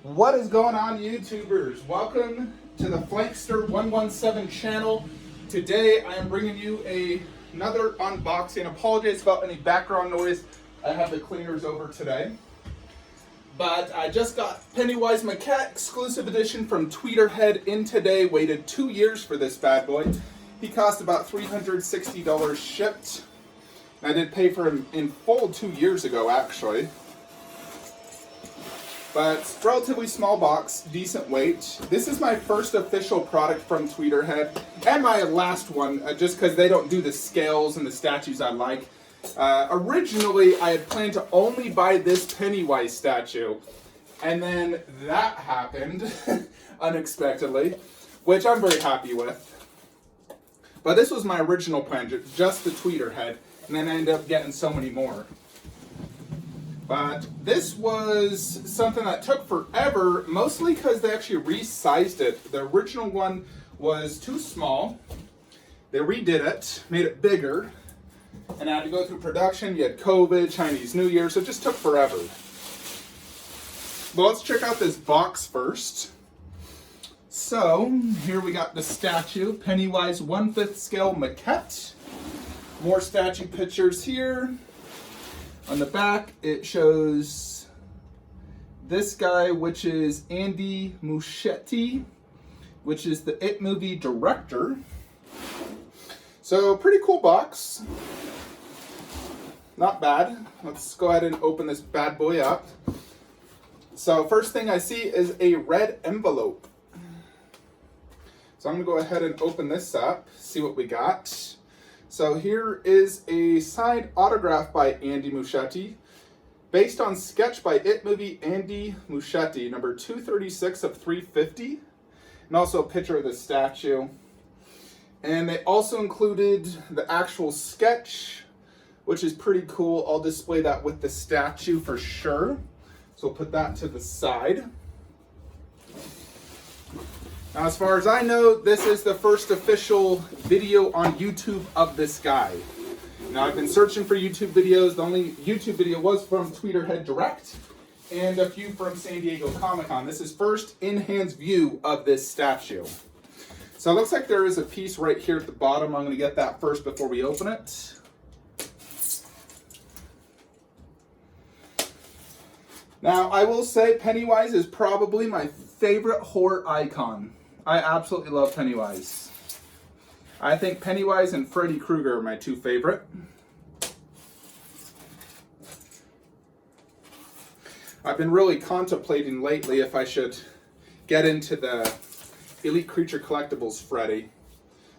What is going on, YouTubers? Welcome to the Flankster 117 channel. Today I am bringing you another unboxing. Apologize about any background noise. I have the cleaners over today. But I just got Pennywise Maquette exclusive edition from Tweeterhead in today. Waited 2 years for this bad boy. He cost about $360 shipped. And I did pay for him in full 2 years ago, actually. But it's a relatively small box, decent weight. This is my first official product from Tweeterhead, and my last one, just because they don't do the scales and the statues I like. Originally, I had planned to only buy this Pennywise statue, and then that happened unexpectedly, which I'm very happy with. But this was my original plan, just the Tweeterhead, and then I ended up getting so many more. But this was something that took forever, mostly because they actually resized it. The original one was too small. They redid it, made it bigger, and I had to go through production. You had COVID, Chinese New Year, so it just took forever. But let's check out this box first. So, here we got the statue, Pennywise 1/5 scale Maquette. More statue pictures here. On the back, it shows this guy, which is Andy Muschietti, which is the It movie director. So, pretty cool box. Not bad. Let's go ahead and open this bad boy up. So, first thing I see is a red envelope. So, I'm going to go ahead and open this up, see what we got. So here is a signed autograph by Andy Muschietti, based on sketch by It movie Andy Muschietti, number 236 of 350, and also a picture of the statue. And they also included the actual sketch, which is pretty cool. I'll display that with the statue for sure. So we'll put that to the side. Now, as far as I know, this is the first official video on YouTube of this guy. Now, I've been searching for YouTube videos. The only YouTube video was from Tweeterhead Direct and a few from San Diego Comic-Con. This is first in-hands view of this statue. So it looks like there is a piece right here at the bottom. I'm going to get that first before we open it. Now, I will say Pennywise is probably my favorite horror icon. I absolutely love Pennywise. I think Pennywise and Freddy Krueger are my two favorite. I've been really contemplating lately if I should get into the Elite Creature Collectibles Freddy,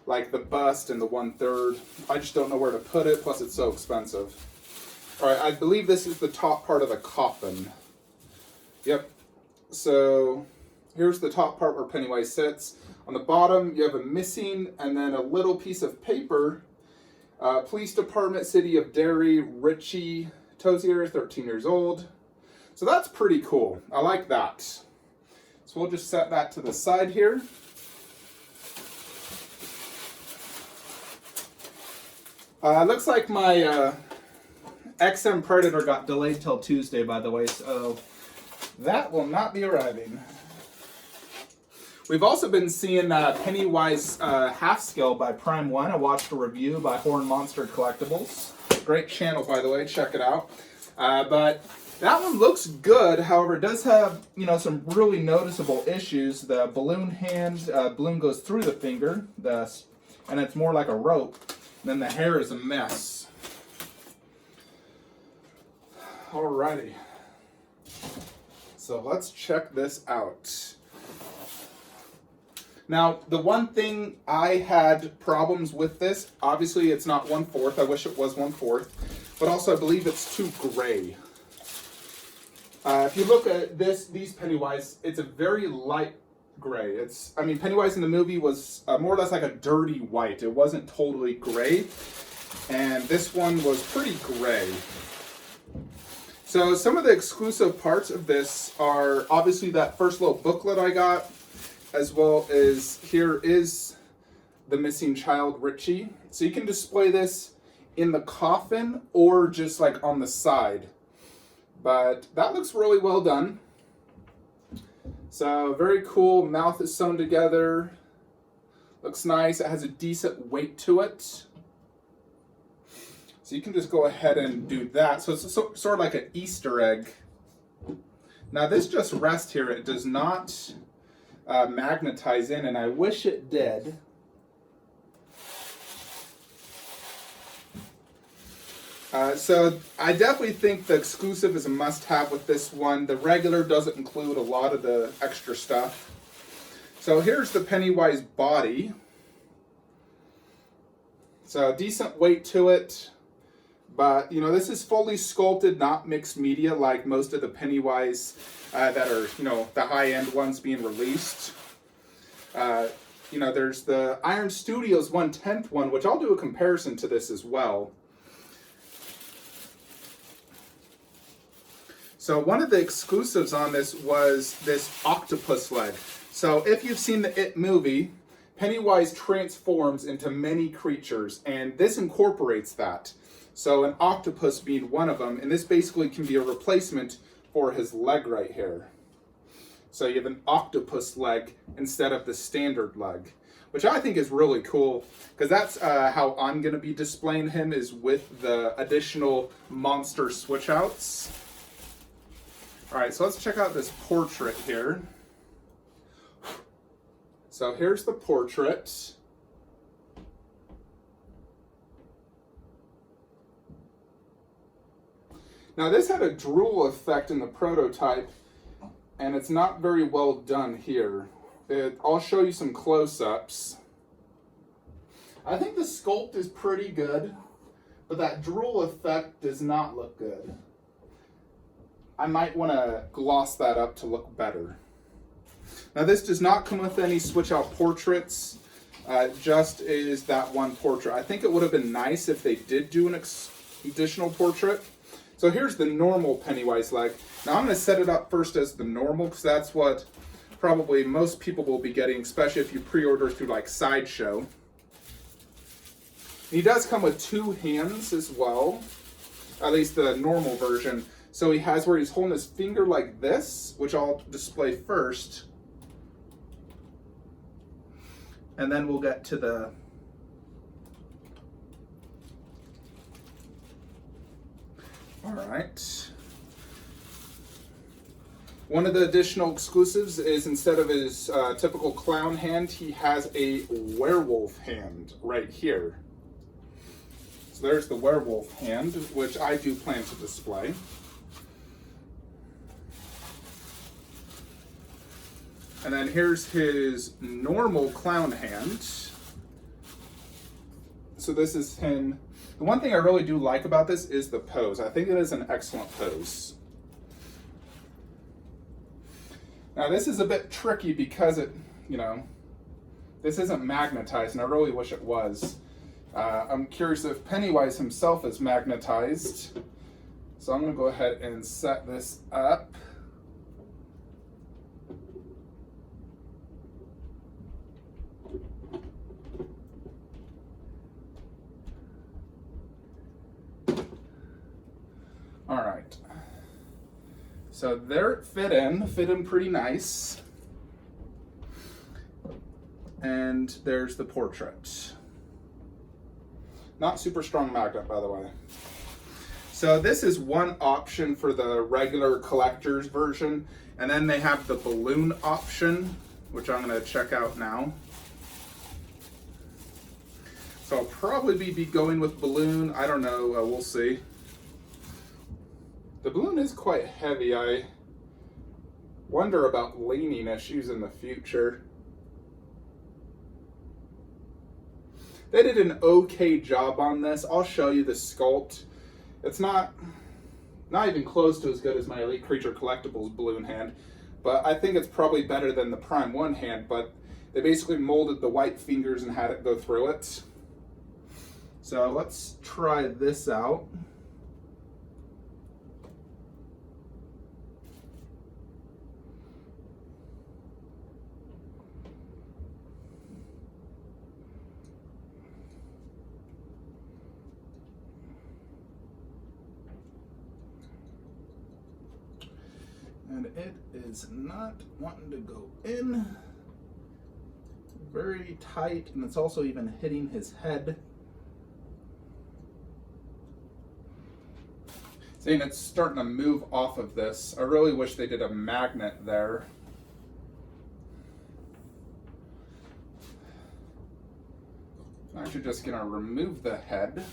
like the bust and the 1/3. I just don't know where to put it, plus it's so expensive. Alright, I believe this is the top part of the coffin. Yep. So here's the top part where Pennywise sits. On the bottom, you have a missing and then a little piece of paper. Police Department, City of Derry, Richie Tozier, 13 years old. So that's pretty cool. I like that. So we'll just set that to the side here. Looks like my XM Predator got delayed till Tuesday, by the way, so that will not be arriving. We've also been seeing Pennywise half scale by Prime One. I watched a review by Horn Monster Collectibles. Great channel, by the way. Check it out. But that one looks good. However, it does have, some really noticeable issues. The balloon hand, balloon goes through the finger, and it's more like a rope. And then the hair is a mess. Alrighty. So let's check this out. Now, the one thing I had problems with this, obviously it's not 1/4. I wish it was 1/4. But also I believe it's too gray. If you look at these Pennywise, it's a very light gray. Pennywise in the movie was more or less like a dirty white. It wasn't totally gray. And this one was pretty gray. So some of the exclusive parts of this are obviously that first little booklet I got, as well as here is the missing child, Richie. So you can display this in the coffin or just like on the side. But that looks really well done. So very cool. Mouth is sewn together. Looks nice. It has a decent weight to it. So you can just go ahead and do that. So it's sort of like an Easter egg. Now this just rests here. It does not magnetize in, and I wish it did. So I definitely think the exclusive is a must-have with this one. The regular doesn't include a lot of the extra stuff. So here's the Pennywise body. So decent weight to it, but you know, this is fully sculpted, not mixed media like most of the Pennywise that are, you know, the high-end ones being released. You know, there's the Iron Studios 1/10 one, which I'll do a comparison to this as well. So one of the exclusives on this was this octopus leg. So if you've seen the It movie, Pennywise transforms into many creatures, and this incorporates that. So an octopus being one of them, and this basically can be a replacement for his leg right here. So you have an octopus leg instead of the standard leg, which I think is really cool, because that's how I'm going to be displaying him, is with the additional monster switch outs. All right, so let's check out this portrait here. So here's the portrait. Now this had a drool effect in the prototype, and it's not very well done here. I'll show you some close-ups. I think the sculpt is pretty good, but that drool effect does not look good. I might want to gloss that up to look better. Now this does not come with any switch out portraits, just is that one portrait. I think it would have been nice if they did do an additional portrait. So here's the normal Pennywise leg. Now I'm going to set it up first as the normal, because that's what probably most people will be getting, especially if you pre-order through like Sideshow. He does come with two hands as well, at least the normal version. So he has where he's holding his finger like this, which I'll display first. And then we'll get to the all right. One of the additional exclusives is, instead of his typical clown hand, he has a werewolf hand right here. So there's the werewolf hand, which I do plan to display. And then here's his normal clown hand. So this is him. The one thing I really do like about this is the pose. I think it is an excellent pose. Now this is a bit tricky because it, you know, this isn't magnetized, and I really wish it was. I'm curious if Pennywise himself is magnetized. So I'm gonna go ahead and set this up. All right, so there it fit in pretty nice. And there's the portrait. Not super strong magnet, by the way. So this is one option for the regular collector's version, and then they have the balloon option, which I'm gonna check out now. So I'll probably be going with balloon, I don't know, we'll see. The balloon is quite heavy. I wonder about leaning issues in the future. They did an okay job on this. I'll show you the sculpt. It's not even close to as good as my Elite Creature Collectibles balloon hand, but I think it's probably better than the Prime 1 hand, but they basically molded the white fingers and had it go through it. So let's try this out. And it is not wanting to go in. Very tight, and it's also even hitting his head. Seeing it's starting to move off of this. I really wish they did a magnet there. I'm actually just gonna remove the head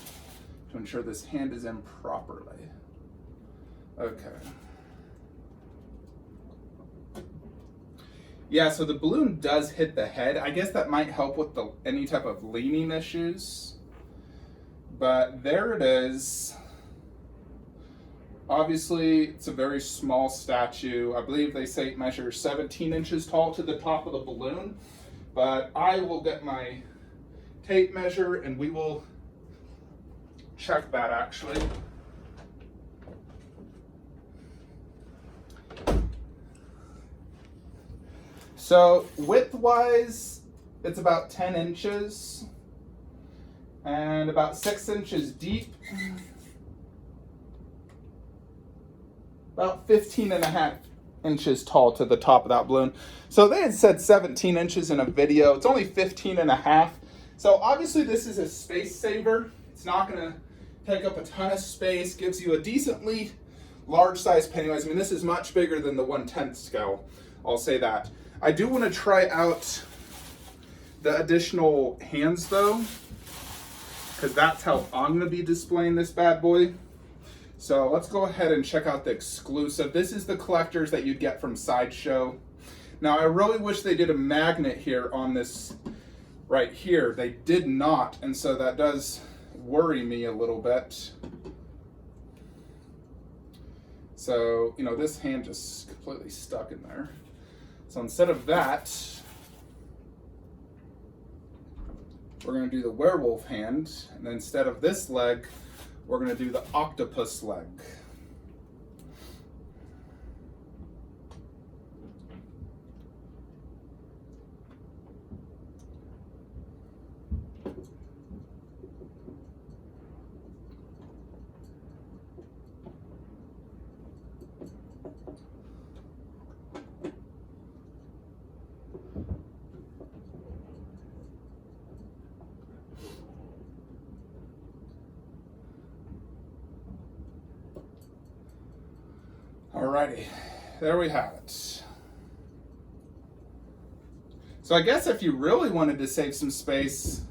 to ensure this hand is in properly. Okay. Yeah, so the balloon does hit the head. I guess that might help with any type of leaning issues. But there it is. Obviously, it's a very small statue. I believe they say it measures 17 inches tall to the top of the balloon. But I will get my tape measure and we will check that actually. So width-wise, it's about 10 inches and about 6 inches deep. About 15.5 inches tall to the top of that balloon. So they had said 17 inches in a video. It's only 15.5. So obviously this is a space saver. It's not gonna take up a ton of space, gives you a decently large size Pennywise. I mean, this is much bigger than the 1/10 scale, I'll say that. I do want to try out the additional hands though, because that's how I'm going to be displaying this bad boy. So let's go ahead and check out the exclusive. This is the collectors that you'd get from Sideshow. Now I really wish they did a magnet here on this right here. They did not, and so that does worry me a little bit. So, you know, this hand just completely stuck in there. So instead of that, we're going to do the werewolf hand, and then instead of this leg, we're going to do the octopus leg. Alrighty, there we have it. So I guess if you really wanted to save some space,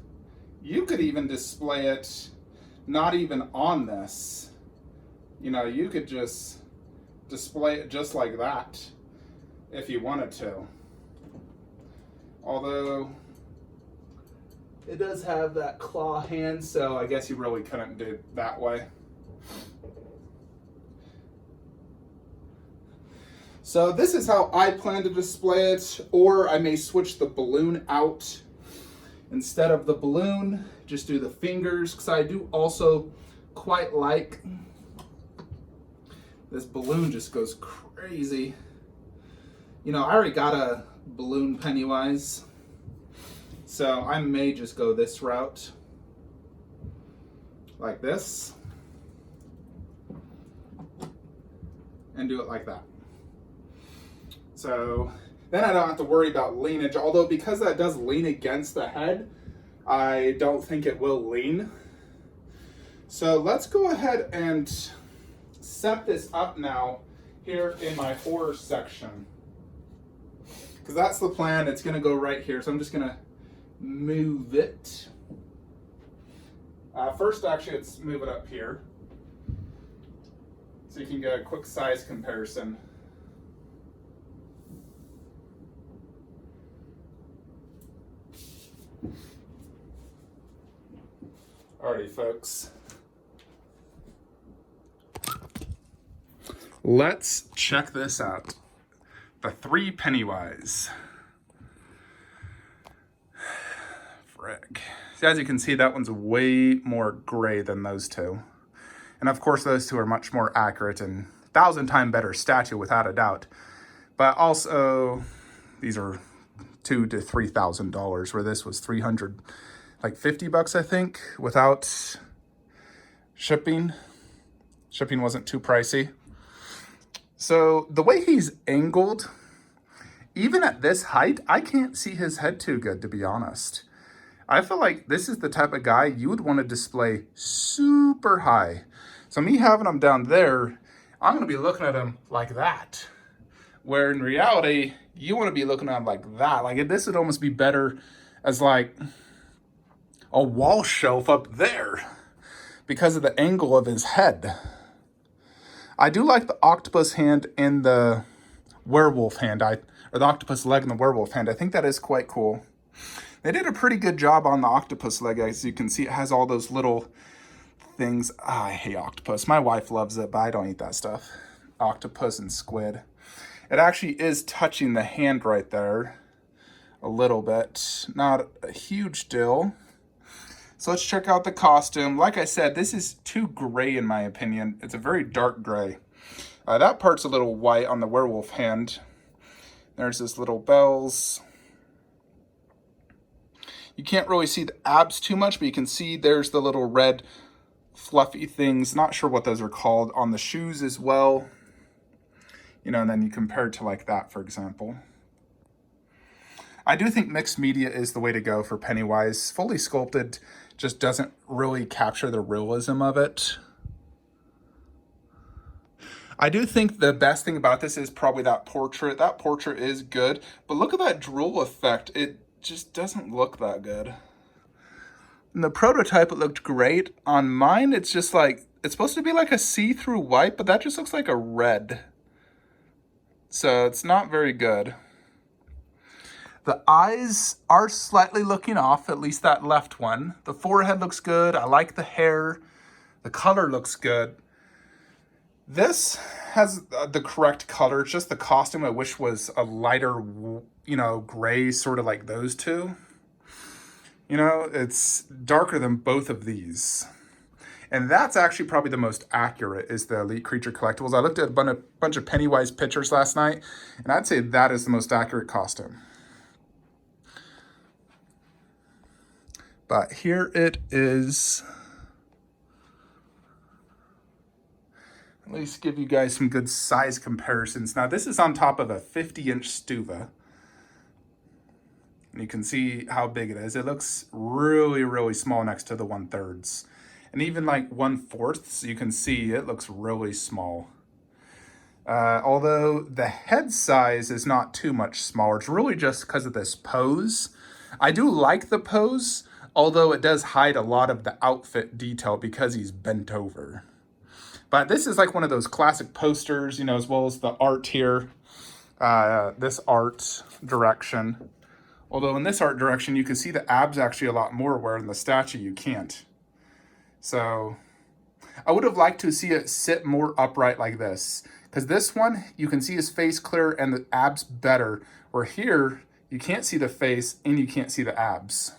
you could even display it not even on this. You know, you could just display it just like that if you wanted to. Although it does have that claw hand, so I guess you really couldn't do it that way. So this is how I plan to display it, or I may switch the balloon out. Instead of the balloon, just do the fingers, because I do also quite like this balloon just goes crazy. You know, I already got a balloon Pennywise, so I may just go this route, like this, and do it like that. So then I don't have to worry about leanage, although because that does lean against the head, I don't think it will lean. So let's go ahead and set this up now here in my horror section, because that's the plan. It's going to go right here, so I'm just going to move it. First, actually, let's move it up here so you can get a quick size comparison. Alrighty, folks. Let's check this out. The 3 Pennywise. Frick. So as you can see, that one's way more gray than those two. And of course, those two are much more accurate and 1,000 times better statue without a doubt. But also, these are $2,000 to $3,000, where this was $300, like $50, I think, without shipping. Shipping wasn't too pricey. So the way he's angled, even at this height, I can't see his head too good, to be honest. I feel like this is the type of guy you would want to display super high. So me having him down there, I'm going to be looking at him like that. Where in reality, you want to be looking at him like that. Like this would almost be better as like a wall shelf up there because of the angle of his head. I do like the octopus hand and the werewolf hand, or the octopus leg and the werewolf hand. I think that is quite cool. They did a pretty good job on the octopus leg. As you can see, it has all those little things. I hate octopus. My wife loves it, but I don't eat that stuff. Octopus and squid. It actually is touching the hand right there a little bit. Not a huge deal. So let's check out the costume. Like I said, this is too gray in my opinion. It's a very dark gray. That part's a little white on the werewolf hand. There's this little bells. You can't really see the abs too much, but you can see there's the little red fluffy things. Not sure what those are called on the shoes as well. You know, and then you compare it to like that, for example. I do think mixed media is the way to go for Pennywise. Fully sculpted just doesn't really capture the realism of it. I do think the best thing about this is probably that portrait. That portrait is good, but look at that drool effect. It just doesn't look that good. In the prototype, it looked great. On mine, it's just like, it's supposed to be like a see-through white, but that just looks like a red. So it's not very good. The eyes are slightly looking off, at least that left one. The forehead looks good. I like the hair. The color looks good. This has the correct color. It's just the costume I wish was a lighter, you know, gray, sort of like those two. You know, it's darker than both of these. And that's actually probably the most accurate, is the Elite Creature Collectibles. I looked at a bunch of Pennywise pictures last night, and I'd say that is the most accurate costume. But here it is. At least give you guys some good size comparisons. Now this is on top of a 50-inch Stuva. And you can see how big it is. It looks really, really small next to the 1/3. And even like 1/4, you can see it looks really small. Although the head size is not too much smaller. It's really just because of this pose. I do like the pose, although it does hide a lot of the outfit detail because he's bent over. But this is like one of those classic posters, you know, as well as the art here. This art direction. Although in this art direction, you can see the abs actually a lot more, where in the statue you can't. So I would have liked to see it sit more upright like this. Because this one, you can see his face clear and the abs better. Where here, you can't see the face and you can't see the abs.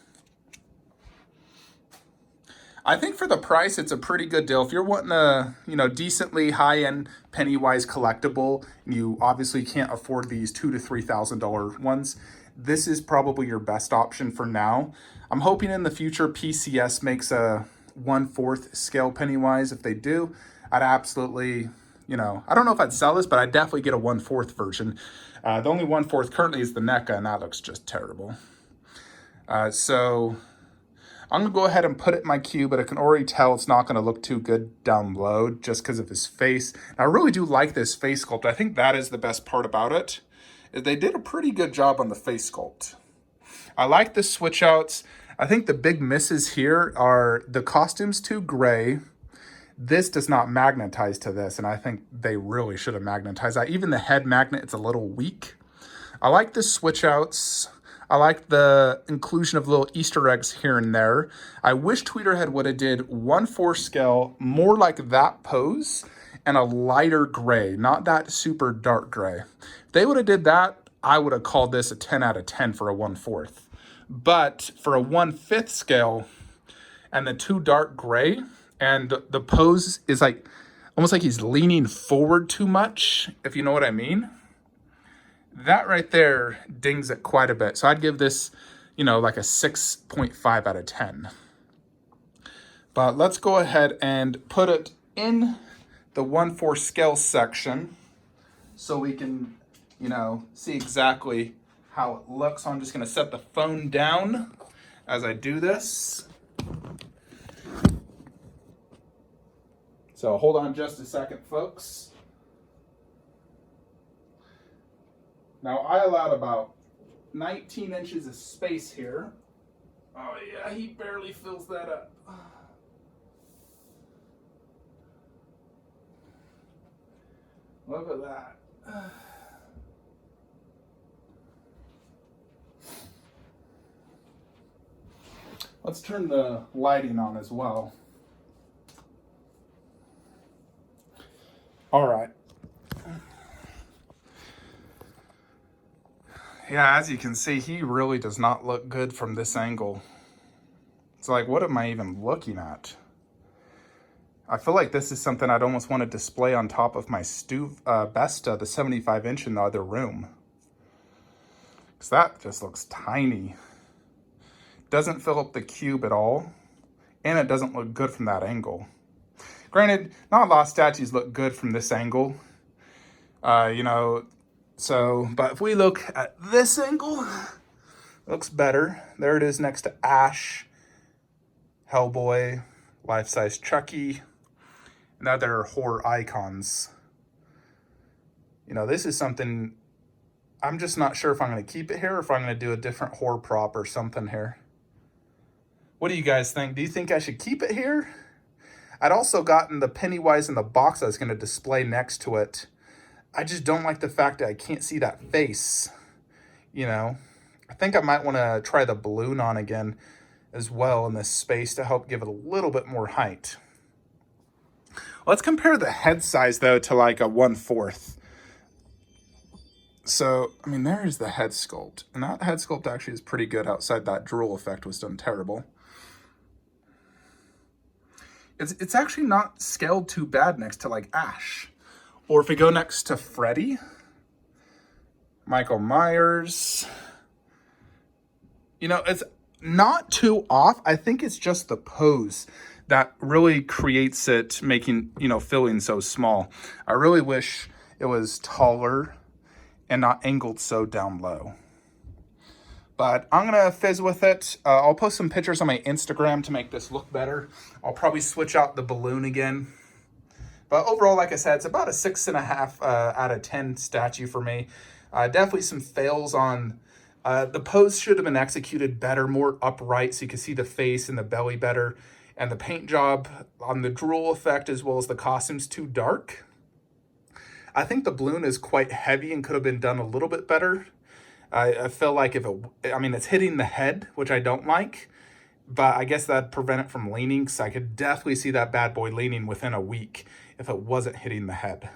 I think for the price, it's a pretty good deal. If you're wanting a, you know, decently high-end Pennywise collectible, and you obviously can't afford these $2,000 to $3,000 ones, this is probably your best option for now. I'm hoping in the future PCS makes a 1/4 scale Pennywise. If they do, I'd absolutely, you know, I don't know if I'd sell this, but I'd definitely get a 1/4 version. The only 1/4 currently is the NECA, and that looks just terrible. So I'm going to go ahead and put it in my queue, but I can already tell it's not going to look too good down low just because of his face. And I really do like this face sculpt. I think that is the best part about it. They did a pretty good job on the face sculpt. I like the switch outs. I think the big misses here are the costume's too gray. This does not magnetize to this, and I think they really should have magnetized that. Even the head magnet, it's a little weak. I like the switch outs. I like the inclusion of little Easter eggs here and there. I wish Tweeterhead would have did 1/4 scale, more like that pose, and a lighter gray, not that super dark gray. If they would have did that, I would have called this a 10 out of 10 for a 1/4. But for a 1/5 scale and the too dark gray, and the pose is like, almost like he's leaning forward too much, if you know what I mean. That right there dings it quite a bit. So I'd give this, you know, like a 6.5 out of 10. But let's go ahead and put it in the 1/4 scale section. so we can, you know, see exactly how it looks. So I'm just gonna set the phone down as I do this. So hold on just a second, folks. Now I allowed about 19 inches of space here. Oh yeah, he barely fills that up. Look at that. Let's turn the lighting on as well. All right. Yeah, as you can see, he really does not look good from this angle. It's like, what am I even looking at? I feel like this is something I'd almost want to display on top of my Besta, the 75-inch in the other room. Because that just looks tiny. Doesn't fill up the cube at all. And it doesn't look good from that angle. Granted, not a lot of statues look good from this angle. You know, so, but if we look at this angle, it looks better. There it is next to Ash, Hellboy, life-size Chucky, and other horror icons. You know, this is something, I'm just not sure if I'm going to keep it here or if I'm going to do a different horror prop or something here. What do you guys think? Do you think I should keep it here? I'd also gotten the Pennywise in the box I was going to display next to it. I just don't like the fact that I can't see that face. You know, I think I might want to try the balloon on again as well in this space to help give it a little bit more height. Let's compare the head size though to like a 1/4. So, I mean, there is the head sculpt. And that head sculpt actually is pretty good outside that drool effect was done terrible. It's actually not scaled too bad next to like Ash. Or if we go next to Freddy, Michael Myers, you know, it's not too off. I think it's just the pose that really creates it making, you know, feeling so small. I really wish it was taller and not angled so down low. But I'm going to fizz with it. I'll post some pictures on my Instagram to make this look better. I'll probably switch out the balloon again. But overall, like I said, it's about a 6.5 out of 10 statue for me. Definitely some fails on the pose should have been executed better, more upright, so you can see the face and the belly better. And the paint job on the drool effect as well as the costume's too dark. I think the balloon is quite heavy and could have been done a little bit better. I feel like it's hitting the head, which I don't like. But I guess that'd prevent it from leaning, because I could definitely see that bad boy leaning within a week if it wasn't hitting the head.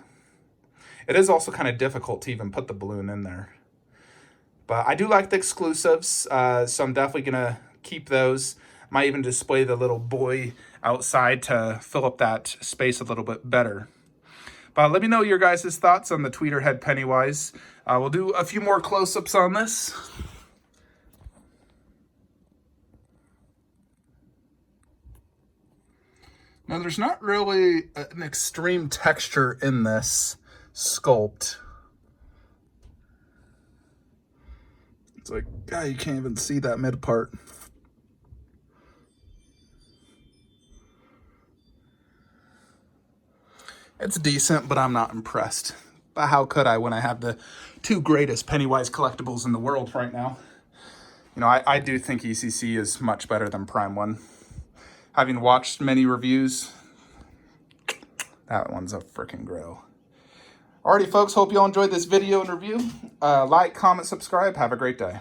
It is also kind of difficult to even put the balloon in there. But I do like the exclusives, so I'm definitely going to keep those. Might even display the little boy outside to fill up that space a little bit better. But let me know your guys' thoughts on the Tweeterhead Pennywise. We'll do a few more close-ups on this. Now, there's not really an extreme texture in this sculpt. It's like, God, you can't even see that mid part. It's decent, but I'm not impressed. But how could I when I have the two greatest Pennywise collectibles in the world right now? You know, I do think ECC is much better than Prime 1. Having watched many reviews, that one's a freaking grill. Alrighty, folks, hope you all enjoyed this video and review. Like, comment, subscribe. Have a great day.